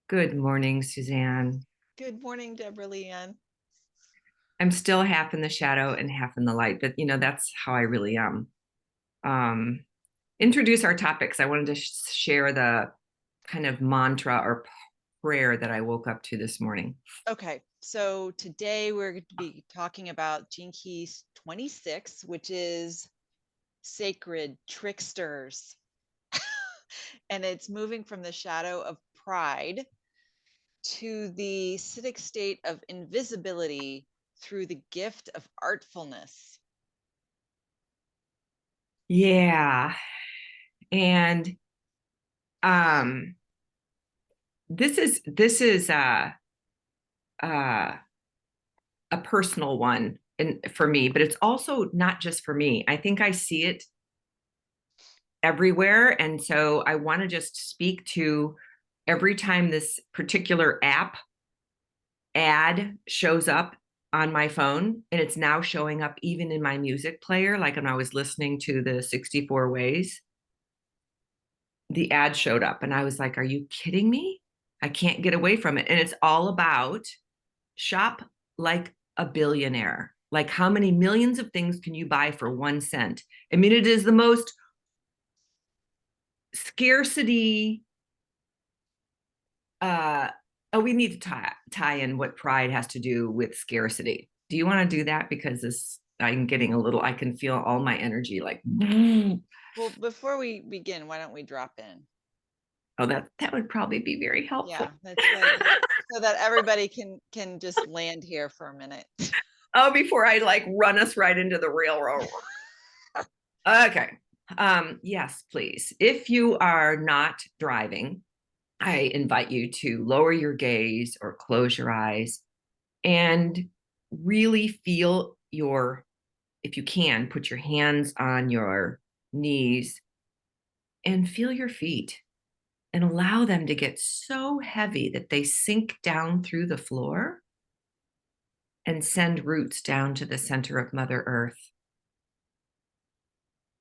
Good morning, Suzanne. Good morning, Deborah Leanne. I'm still half in the shadow and half in the light, but that's how I really am. Um, Introduce our topics. I wanted to share the kind of mantra or prayer that I woke up to this morning. Okay, so today we're going to be talking about Gene Keys 26, which is sacred tricksters. And it's moving from the shadow of pride to the acidic state of invisibility through the gift of artfulness. Yeah. And um this is uh a personal one for me, but it's also not just for me. I think I see it everywhere. And so I want to just speak to every time this particular ad shows up on my phone, and it's now showing up even in my music player. Like when I was listening to the 64 Ways, the ad showed up, and I was like, are you kidding me? I can't get away from it. And it's all about shop like a billionaire. Like, how many millions of things can you buy for 1 cent? I mean, it is the most scarcity. Oh, we need to tie in what pride has to do with scarcity. Do you want to do that? Because I'm getting a little, I can feel all my energy like, Well, before we begin, why don't we drop in? oh, that would probably be very helpful. Yeah, that's so that everybody can just land here for a minute. Oh, before I like run us right into the railroad. Okay. Yes, please. If you are not driving, I invite you to lower your gaze or close your eyes and really feel if you can, put your hands on your knees and feel your feet and allow them to get so heavy that they sink down through the floor and send roots down to the center of Mother Earth.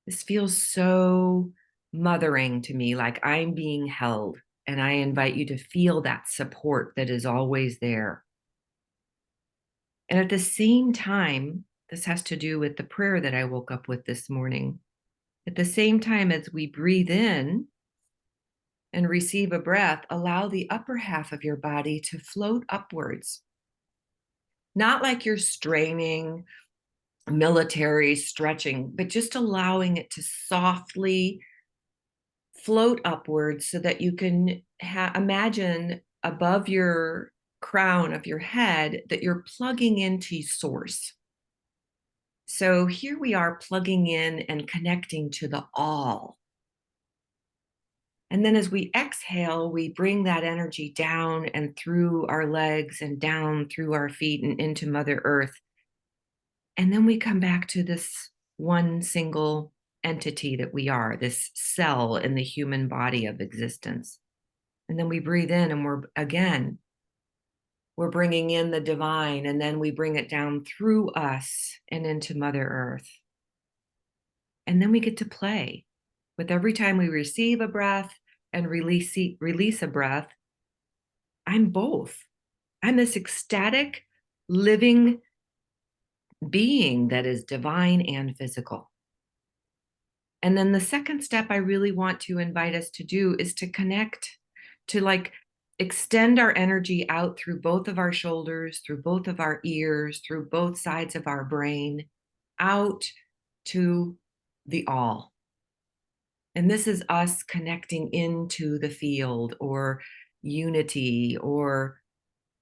This feels so mothering to me, like I'm being held. And I invite you to feel that support that is always there. And at the same time, this has to do with the prayer that I woke up with this morning. At the same time as we breathe in and receive a breath, allow the upper half of your body to float upwards. Not like you're straining, military stretching, but just allowing it to softly float upwards so that you can imagine above your crown of your head that you're plugging into source. So here we are plugging in and connecting to the all. And then as we exhale, we bring that energy down and through our legs and down through our feet and into Mother Earth. And then we come back to this one single entity that we are, this cell in the human body of existence. And then we breathe in and we're bringing in the divine, and then we bring it down through us and into Mother Earth. And then we get to play with every time we receive a breath and release a breath. I'm both. I'm this ecstatic, living being that is divine and physical. And then the second step I really want to invite us to do is to connect, to like extend our energy out through both of our shoulders, through both of our ears, through both sides of our brain, out to the all. And this is us connecting into the field or unity or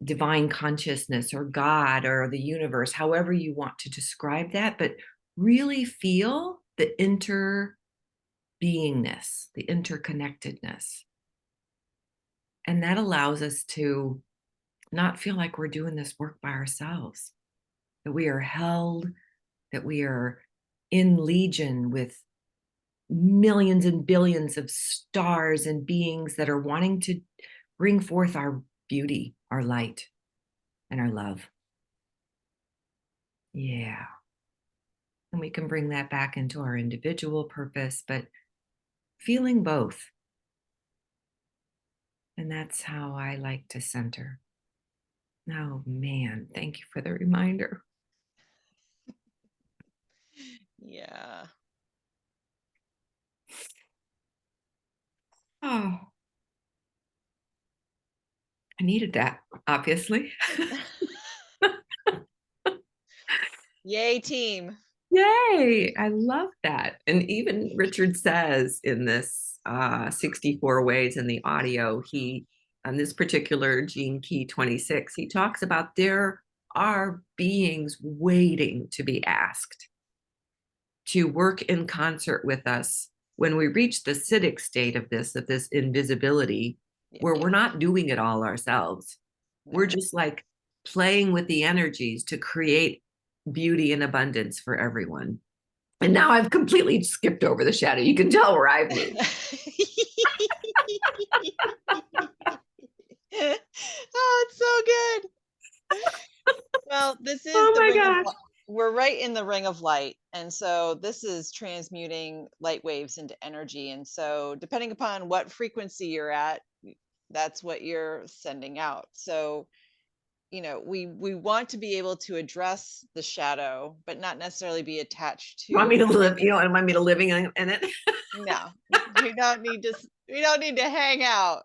divine consciousness or God or the universe, however you want to describe that, but really feel the interbeingness, the interconnectedness. And that allows us to not feel like we're doing this work by ourselves, that we are held, that we are in legion with millions and billions of stars and beings that are wanting to bring forth our beauty, our light, and our love. Yeah. And we can bring that back into our individual purpose, but feeling both. And that's how I like to center. Oh man, thank you for the reminder. Yeah. Oh, I needed that, obviously. Yay, team. Yay, I love that. And even Richard says in this 64 Ways in the audio, he, on this particular Gene Key 26, he talks about there are beings waiting to be asked to work in concert with us when we reach the acidic state of this invisibility, where we're Yeah. not doing it all ourselves. We're No. just like playing with the energies to create beauty and abundance for everyone. And now I've completely skipped over the shadow. You can tell where I've moved. Oh, it's so good. Well, this is Oh the my ring of gosh. light. We're right in the ring of light. And so this is transmuting light waves into energy. And so depending upon what frequency you're at, that's what you're sending out. So, we want to be able to address the shadow, but not necessarily be attached You want me to to live, either. want me to living in it? No, we don't need to hang out.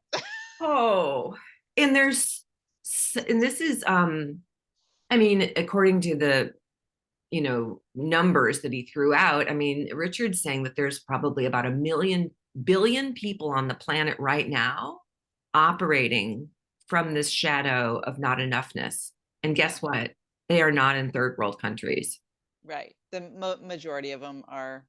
Oh, and and this is, I mean, according to the, numbers that he threw out, I mean, Richard's saying that there's probably about a million billion people on the planet right now operating from this shadow of not enoughness. And Yeah, guess what? They are not in third world countries, right. The majority of them are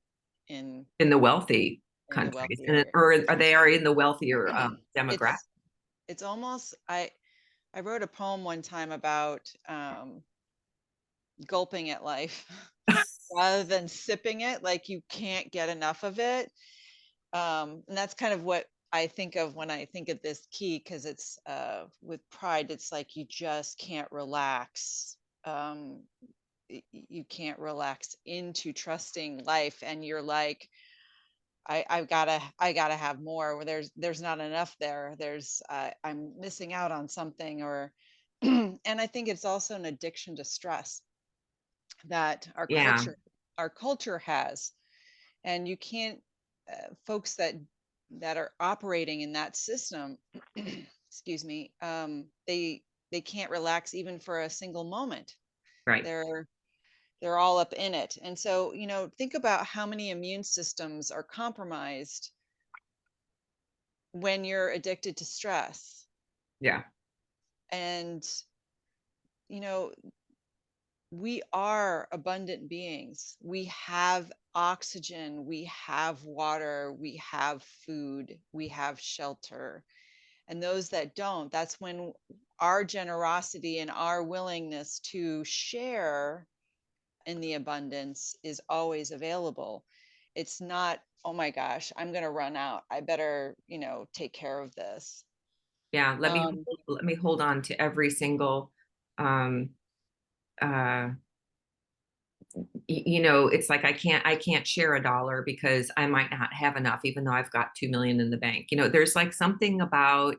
in in the wealthy the countries, and wealthier or are they are in the wealthier demographic. it's it's almost I wrote a poem one time about gulping at life rather than sipping it, like you can't get enough of it. And that's kind of what I think of when I think of this key, because it's with pride, it's like you just can't relax. um you can't relax into trusting life, and you're like, I gotta have more. Where there's not enough there. I'm missing out on something, or and I think it's also an addiction to stress that Yeah, our culture has, and you can't folks that are operating in that system, excuse me, they can't relax even for a single moment. right. They're they're all up in it. And so, think about how many immune systems are compromised when you're addicted to stress. Yeah, And, you know, we are abundant beings. We have oxygen, we have water, we have food, we have shelter. And those that don't, that's when our generosity and our willingness to share in the abundance is always available. It's not, oh my gosh, I'm going to run out. I better, take care of this. yeah. Um, Let me hold on to every single um uh it's like I can't share a dollar because I might not have enough, even though I've got 2 million in the bank. There's like something about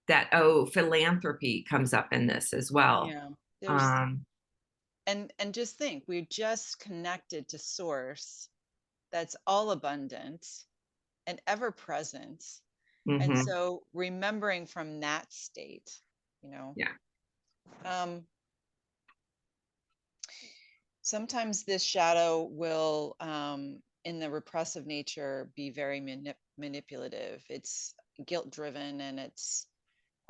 that. Oh, philanthropy comes up in this as well. yeah, there's, um and just think, we're just connected to source that's all abundant and ever present. And mhm. so remembering from that state, you know, Yeah. um, sometimes this shadow will, in the repressive nature, be very manipulative. It's guilt driven, and it's,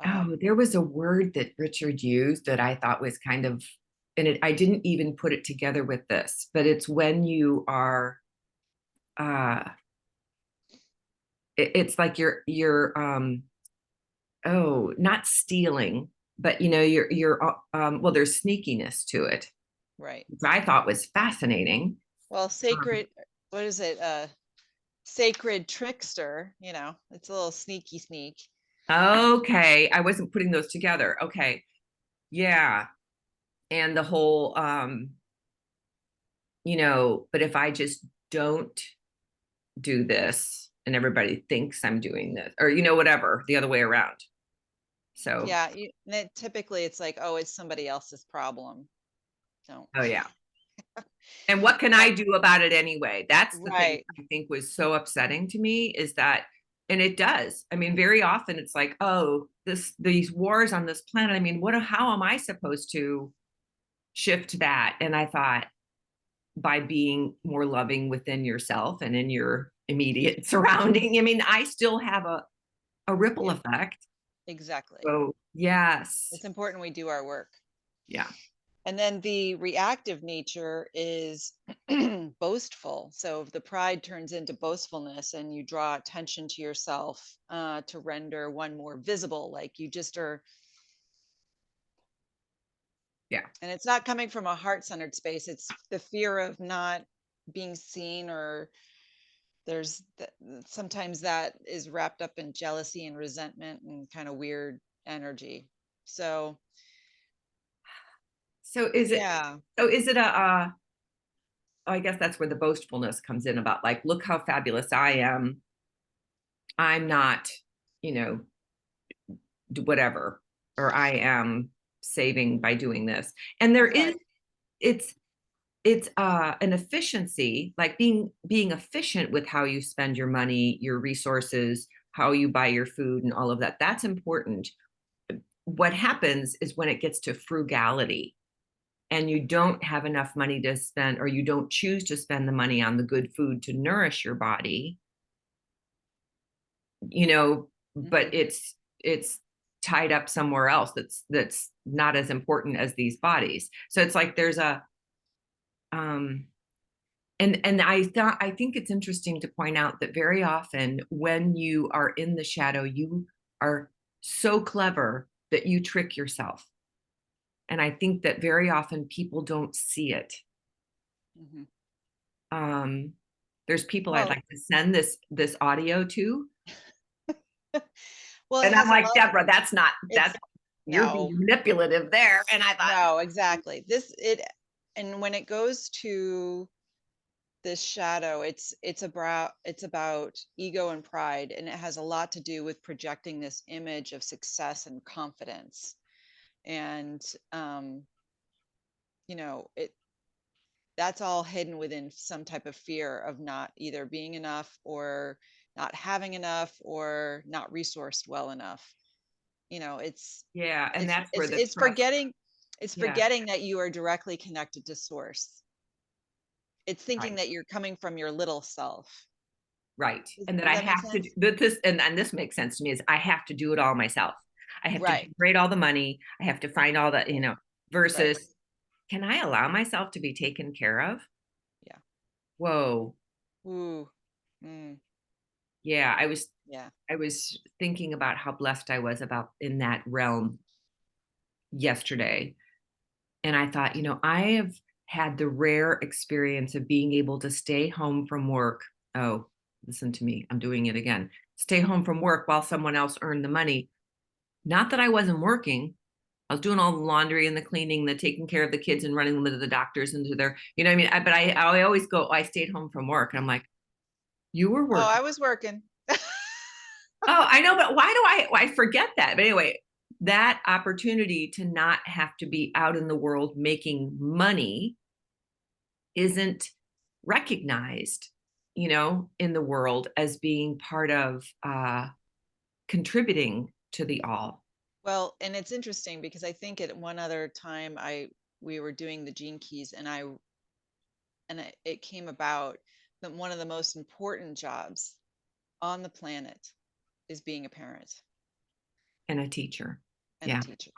Oh, um, there was a word that Richard used that I thought was kind of, and I didn't even put it together with this, but it's when you are, uh, it's like you're oh, not stealing, but well, there's sneakiness to it, right. which I thought was fascinating. Well, Um, sacred, what is it? Sacred trickster, it's a little sneaky sneak. okay, I wasn't putting those together. Okay, yeah, and the whole, but if I just don't do this and everybody thinks I'm doing this, or, whatever, the other way around. So, Yeah, typically it's like, oh, it's somebody else's problem. So, oh yeah. And what can I do about it anyway? That's the thing right. I think was so upsetting to me, is that, and it does. I mean, very often it's like, oh, these wars on this planet. I mean, how am I supposed to shift that? And I thought, by being more loving within yourself and in your immediate surrounding. I mean, I still have a ripple Yeah, effect. exactly. So yes. It's important we do our work. Yeah. And then the reactive nature is boastful. So if the pride turns into boastfulness and you draw attention to yourself to render one more visible, like you just are. Yeah. And it's not coming from a heart-centered space. It's the fear of not being seen, or sometimes that is wrapped up in jealousy and resentment and kind of weird energy. So is it Yeah. so is it I guess that's where the boastfulness comes in, about like, look how fabulous I am. I'm not, you know, whatever, or I am saving by doing this. And there is, Right. it's an efficiency, like being efficient with how you spend your money, your resources, how you buy your food and all of that. That's important. What happens is when it gets to frugality and you don't have enough money to spend, or you don't choose to spend the money on the good food to nourish your body, but Mhm. it's tied up somewhere else that's not as important as these bodies. So it's like there's a um and I think it's interesting to point out that very often when you are in the shadow, you are so clever that you trick yourself. And I think that very often people don't see it. Mhm. um there's people I'd Well, like to send this audio to, well, it and I'm has a like, lot. Deborah, It's that's you're being no, manipulative there. And I thought, no, exactly. And when it goes to this shadow, it's about ego and pride, and it has a lot to do with projecting this image of success and confidence. And um, it that's all hidden within some type of fear of not either being enough, or not having enough, or not resourced well enough. It's yeah, and it's that's where it's the it's trust. forgetting it's Yeah, forgetting that you are directly connected to source. It's thinking right. that you're coming from your little self. Right. Does, And that does I that make have to sense? that this and this makes sense to me, is I have to do it all myself. I have to Right. generate all the money. I have to find all the, Right. versus, can I allow myself to be taken care of? Yeah. Whoa. Ooh. Mm, Yeah, yeah. I was thinking about how blessed I was about in that realm yesterday. And I thought, I have had the rare experience of being able to stay home from work. Oh, listen to me. I'm doing it again. Stay home from work while someone else earned the money. Not that I wasn't working. I was doing all the laundry and the cleaning, the taking care of the kids and running them to the doctors and to their, what I mean? But I always go, I stayed home from work. And I'm like, you were Oh, working. I was working. Oh, I know, but why do I forget that? But anyway, that opportunity to not have to be out in the world making money isn't recognized, in the world as being part of contributing to the all. Well, and it's interesting because I think at one other time we were doing the gene keys, it came about that one of the most important jobs on the planet is being a parent And a teacher. and a Yeah. teacher.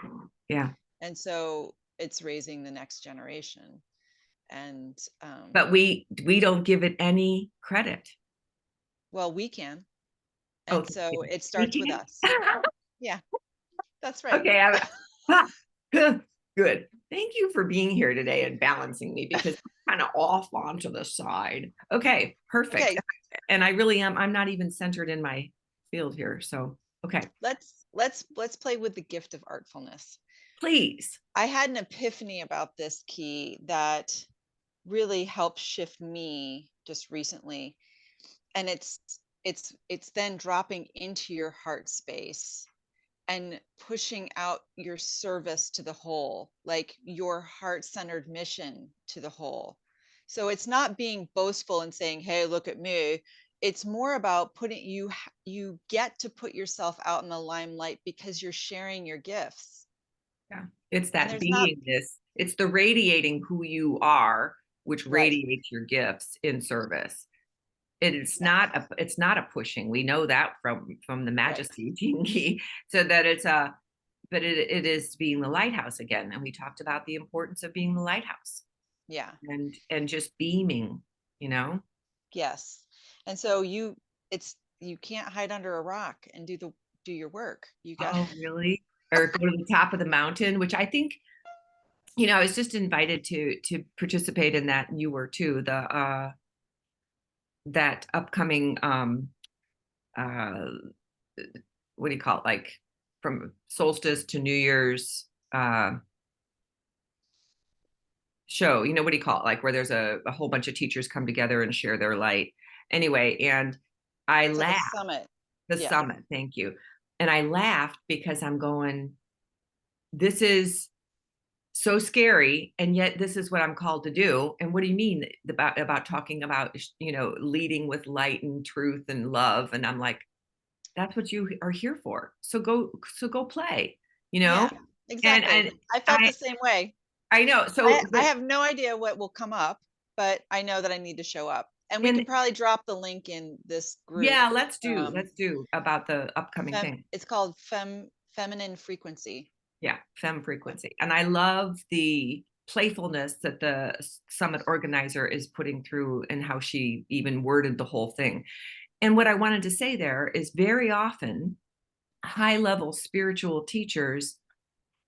Yeah. And so it's raising the next generation. And But we don't give it any credit. well, we can. Oh, And so it we starts with can. us. Yeah, that's right. Okay. Good. Thank you for being here today and balancing me, because I'm kind of off onto the side. Okay, perfect. Okay, And I really am. I'm not even centered in my field here. So, okay, let's play with the gift of artfulness. please. I had an epiphany about this key that really helped shift me just recently. And it's then dropping into your heart space and pushing out your service to the whole, like your heart-centered mission to the whole. So it's not being boastful and saying, "Hey, look at me." It's more about putting you get to put yourself out in the limelight because you're sharing your gifts. Yeah. It's And that there's not beingness. It's the radiating who you are, which right. radiates your gifts in service. Yes. It's not a pushing. We know that from the Right. Majesty Gene Key. So that it's a but it is being the lighthouse again. And we talked about the importance of being the lighthouse Yeah. and just beaming, you know. Yes. And so you can't hide under a rock and do your work. You got Oh, really? Or go to the top of the mountain, which I think, I was just invited to participate in that, and you were too, the that upcoming uh what do you call it? Like from solstice to New Year's show, what do you call it? Like where there's a whole bunch of teachers come together and share their light. Anyway, and I it's like a laughed, summit. the Yeah. summit, thank you. And I laughed because I'm going, this is so scary, and yet this is what I'm called to do. And what do you mean about talking about, leading with light and truth and love? And I'm like, that's what you are here for. So go play, you Yeah, know? And exactly. and I felt I the same way. I know. I have no idea what will come up, but I know that I need to show up. And we And can probably drop the link in this group. yeah, Um, let's do about the upcoming thing. it's called Feminine Frequency. Yeah, fem frequency. And I love the playfulness that the summit organizer is putting through and how she even worded the whole thing. And what I wanted to say there is very often high level spiritual teachers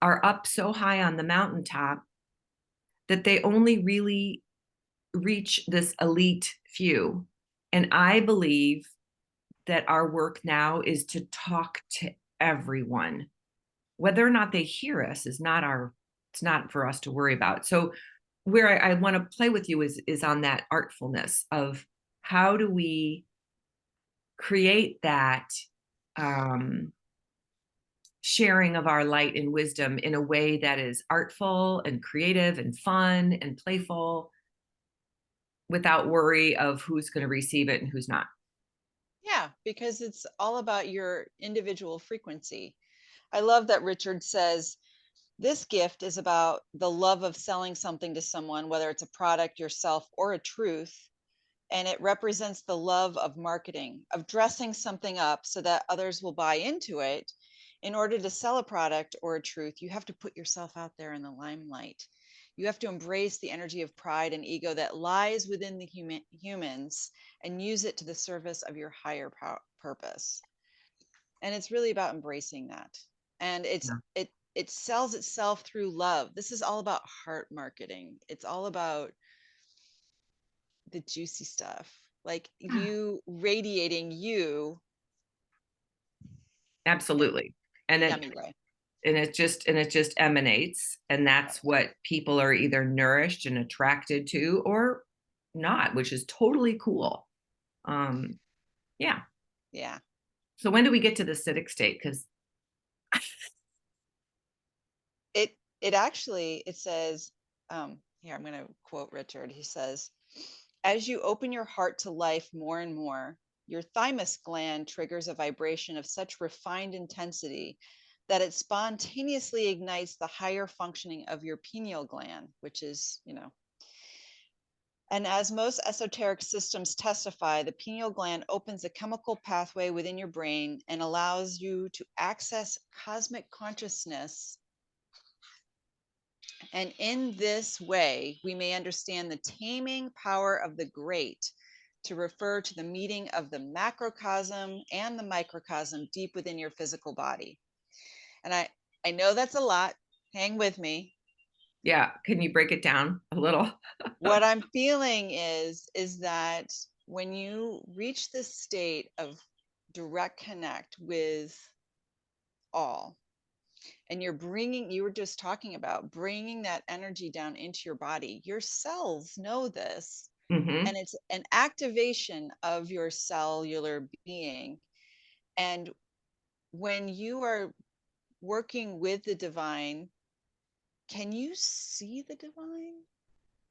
are up so high on the mountaintop that they only really reach this elite few. And I believe that our work now is to talk to everyone. Whether or not they hear us is not our, it's not for us to worry about. So where I want to play with you is on that artfulness of how do we create that um, sharing of our light and wisdom in a way that is artful and creative and fun and playful without worry of who's going to receive it and who's not. Yeah, because it's all about your individual frequency. I love that Richard says this gift is about the love of selling something to someone, whether it's a product, yourself, or a truth. And it represents the love of marketing, of dressing something up so that others will buy into it. In order to sell a product or a truth, you have to put yourself out there in the limelight. You have to embrace the energy of pride and ego that lies within the humans and use it to the service of your higher purpose. And it's really about embracing that. And Yeah. it sells itself through love. This is all about heart marketing. It's all about the juicy stuff, like you radiating you in Absolutely. a And yummy way. it just emanates, and that's what people are either nourished and attracted to or not, which is totally cool. um yeah. Yeah. So when do we get to the acidic state? Because It actually it says, here I'm going to quote Richard. He says, as you open your heart to life more and more, your thymus gland triggers a vibration of such refined intensity that it spontaneously ignites the higher functioning of your pineal gland, which is, and as most esoteric systems testify, the pineal gland opens a chemical pathway within your brain and allows you to access cosmic consciousness. And in this way, we may understand the taming power of the great to refer to the meeting of the macrocosm and the microcosm deep within your physical body. And I know that's a lot. Hang with me. yeah, can you break it down a little? What I'm feeling is that when you reach this state of direct connect with all, and you were just talking about bringing that energy down into your body, your cells know this. Mm-hmm. And it's an activation of your cellular being. And when you are working with the divine, can you see the divine?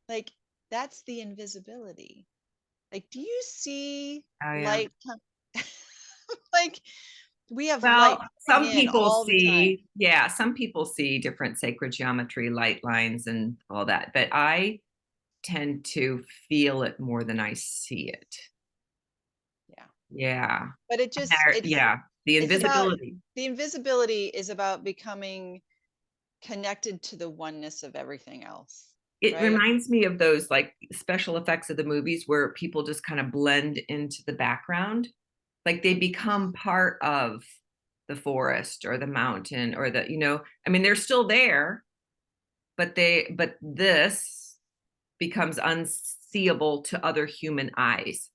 Like, that's the invisibility. Like, do you see Oh, yeah. light like, we have light Well, pouring some in people all the time. see, yeah, some people see different sacred geometry, light lines, and all that, but I tend to feel it more than I see it. Yeah. Yeah. But it just Yeah. The it's about invisibility. the invisibility is about becoming connected to the oneness of everything else, It right? reminds me of those like special effects of the movies where people just kind of blend into the background. Like they become part of the forest or the mountain or I mean, they're still there, but this becomes unseeable to other human eyes,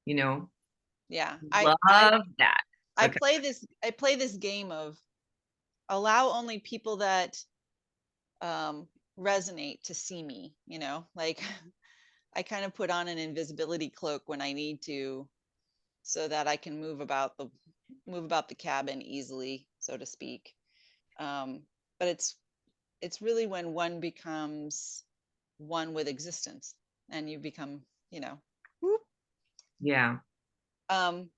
you know? Yeah. Love that. Okay. I play this game of allow only people that um resonate to see me, like I kind of put on an invisibility cloak when I need to so that I can move about the cabin easily, so to speak. But it's really when one becomes one with existence and you become, whoop. Yeah. um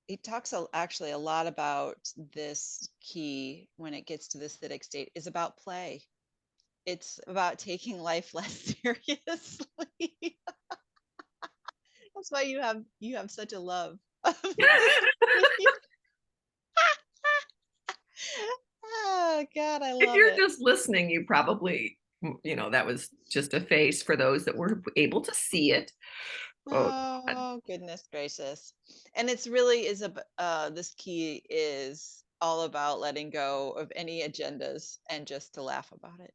it talks actually a lot about this key when it gets to this acidic state is about play. It's about taking life less seriously. That's why you have such a love of mystery. Oh God, I If love you're it. just listening, you probably, that was just a face for those that were able to see it. Oh, God. Oh goodness gracious. And it's really is a this key is all about letting go of any agendas and just to laugh about it.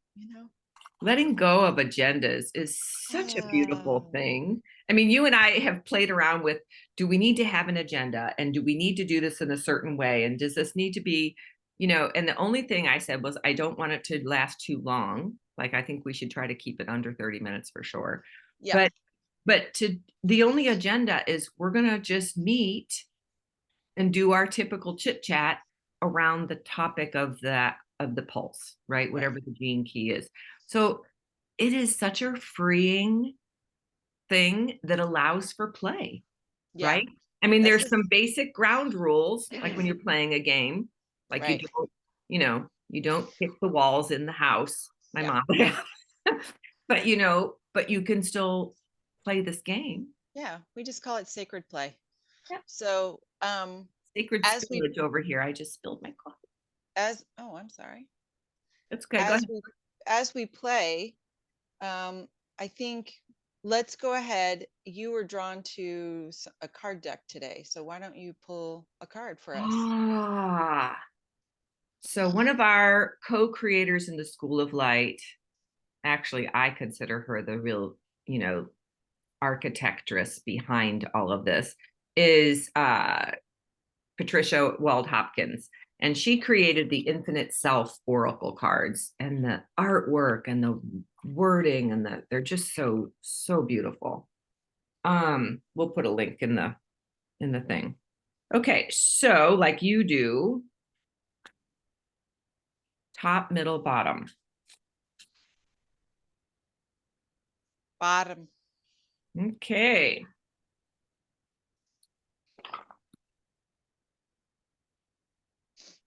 Letting go of agendas is such a beautiful Oh, thing. I mean, you and I have played around with, do we need to have an agenda? And do we need to do this in a certain way? And does this need to be, and the only thing I said was, I don't want it to last too long. Like, I think we should try to keep it under 30 minutes for sure. yeah, But, the only agenda is we're going to just meet and do our typical chit chat around the topic of the pulse, right? right. Whatever the gene key is. So it is such a freeing thing that allows for play, Yeah. right? I mean, That's there's just some basic ground rules, like when you're playing a game, like right. you don't kick the walls in the house. My Yeah. mom would have. But you can still play this game. Yeah. We just call it sacred play. Yeah. So, Sacred as we spillage over here. I just spilled my coffee. as oh, I'm sorry. That's okay. Go As ahead. we play, I think let's go ahead. You were drawn to a card deck today, so why don't you pull a card for us? Ah, so one of our co-creators in the School of Light, actually, I consider her the real, architectress behind all of this, is Patricia Wald-Hopkins. And she created the Infinite Self Oracle cards and the artwork and the wording and they're just so, so beautiful. We'll put a link in the thing. Okay, so like you do, top, middle, bottom. Bottom. Okay.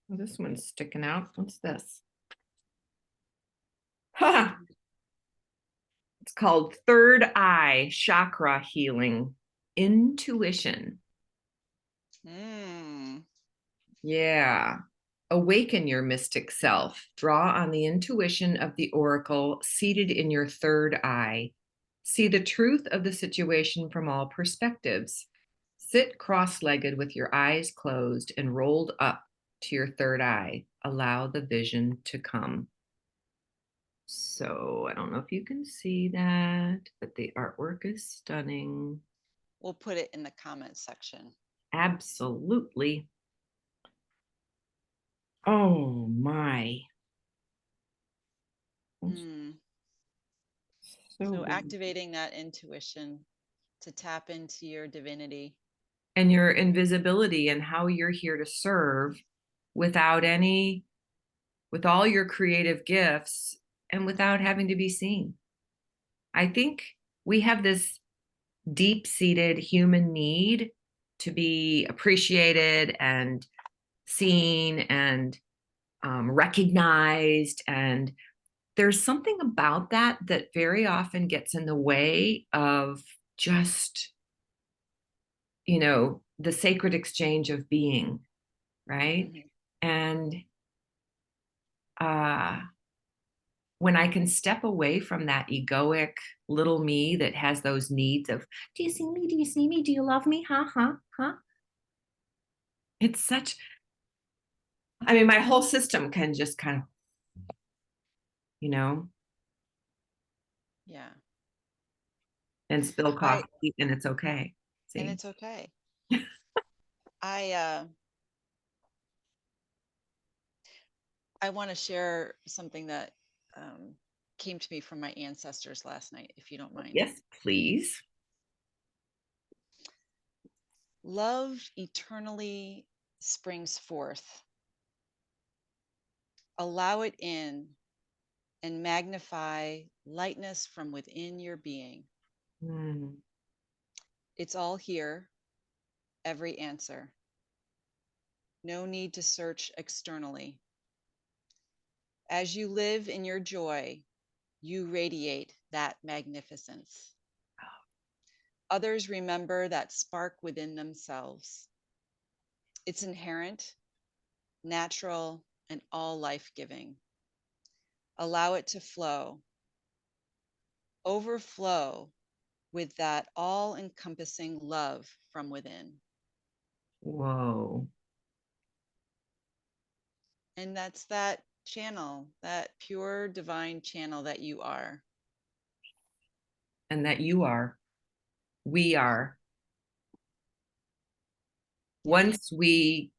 Well, this one's sticking out. What's this? Ha! It's called Third Eye Chakra Healing. Intuition. Hmm. Yeah. Awaken your mystic self. Draw on the intuition of the oracle seated in your third eye. See the truth of the situation from all perspectives. Sit cross legged with your eyes closed and rolled up to your third eye. Allow the vision to come. So I don't know if you can see that, but the artwork is stunning. We'll put it in the comments section. Absolutely. Oh my. Hmm. So good. activating that intuition to tap into your divinity. And your invisibility and how you're here to serve without any, with all your creative gifts and without having to be seen. I think we have this deep seated human need to be appreciated and seen and recognized. And there's something about that that very often gets in the way of just, the sacred exchange of being, right? Mhm. And uh, when I can step away from that egoic little me that has those needs of, do you see me? Do you see me? Do you love me? Huh? Huh? Huh? It's such, I mean, my whole system can just kind of, you know, Yeah. and spill I coffee and it's okay. and See? it's okay. I want to share something that um, came to me from my ancestors last night, if you don't mind. Yes, please. Love eternally springs forth. Allow it in and magnify lightness from within your being. Mm. It's all here, every answer. No need to search externally. As you live in your joy, you radiate that magnificence. Others remember that spark within themselves. It's inherent, natural, and all life giving. Allow it to flow, overflow with that all encompassing love from within. Whoa. And that's that channel, that pure divine channel that you are. And that we are, Yeah, once we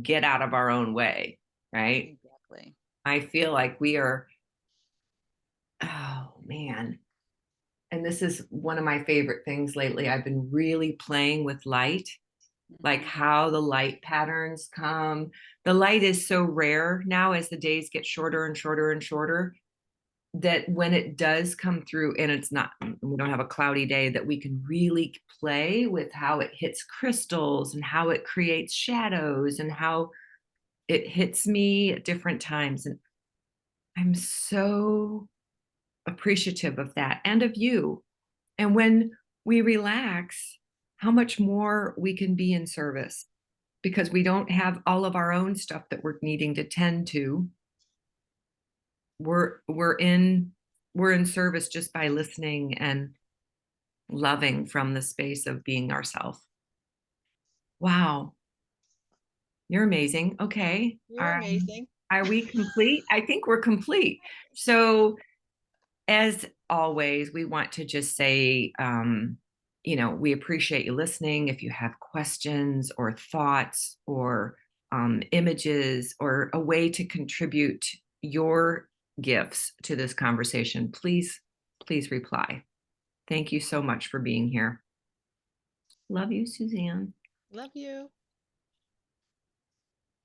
get out of our own way, right? exactly. I feel like we are, oh man. And this is one of my favorite things lately. I've been really playing with light, like Hmm. how the light patterns come. The light is so rare now as the days get shorter and shorter and shorter, that when it does come through and it's not, we don't have a cloudy day, that we can really play with how it hits crystals and how it creates shadows and how it hits me at different times. And I'm so appreciative of that and of you. And when we relax, how much more we can be in service because we don't have all of our own stuff that we're needing to tend to. We're in service just by listening and loving from the space of being ourselves. Wow, you're amazing. Okay. You're amazing. Are we complete? I think we're complete. So as always, we want to just say, we appreciate you listening. If you have questions or thoughts or images or a way to contribute your gifts to this conversation, please reply. Thank you so much for being here. Love you, Susanne. Love you.